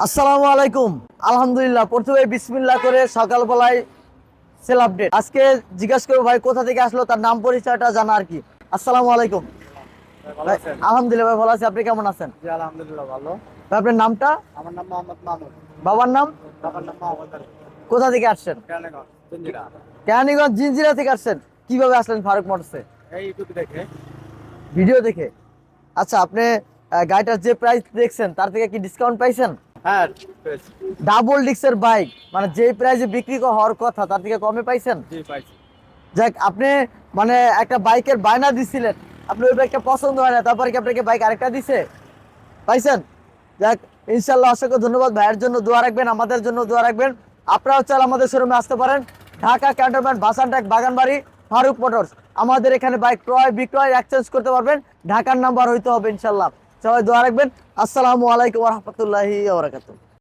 আসসালামু আলাইকুম। আলহামদুলিল্লাহ, প্রথমে বিসমিল্লাহ করে সকালবেলায় সেল আপডেট। আজকে জিজ্ঞাসা করবো ভাই কোথা থেকে আসলো, তার নাম পরিচয়টা জানা আর কি। আসসালামু আলাইকুম ভালো ভাই। আছেন? আলহামদুলিল্লাহ ভাই, ভালো আছি। আপনি কেমন আছেন জি, আলহামদুলিল্লাহ ভালো। ভাই? আপনার নামটা? আমার নাম মোহাম্মদ মামুন। বাবার নাম? বাবার নাম মোহাম্মদ আলী। কোথা থেকে আসছেন? কেরানীগঞ্জ, জঞ্জিরা। কেরানীগঞ্জ জিঞ্জিরা থেকে আসছেন। কিভাবে আসলেন ফারুক মোটরসে? এই ইউটিউব দেখে। ভিডিও দেখে। আচ্ছা, আপনি গাড়িটার যে প্রাইস দেখছেন তার থেকে কি ডিসকাউন্ট পাইছেন? হ্যাঁ, পেয়েছি। ডাবল ডিক্সের বাইক, মানে যে প্রাইসে বিক্রি হওয়ার কথা তার থেকে কমে পাইছেন। জি, পাইছি। যাক, আপনি মানে একটা বাইকের বায়না দিছিলেন, আপনি ওই বাইকটা পছন্দ হয় না, তারপরে কি আপনাকে বাইক আরেকটা দিছে? পাইছেন? যাক, ইনশাল্লাহ অসংখ্য ধন্যবাদ। ভাইয়ের জন্য দোয়া রাখবেন, আমাদের জন্য দোয়া রাখবেন। আপনারাও চাইলে আমাদের শোরুমে আসতে পারেন। ঢাকা ক্যান্টনমেন্ট, বাসানটাক, বাগানবাড়ি, ফারুক মোটরস। আমাদের এখানে বাইক ক্রয় বিক্রয় এক্সচেঞ্জ করতে পারবেন। ঢাকার নাম্বার হইতে হবে ইনশাল্লাহ। সবাই দোয়া রাখবেন। আসসালামু আলাইকুম ওয়া রাহমাতুল্লাহি ওয়া বারাকাতুহু।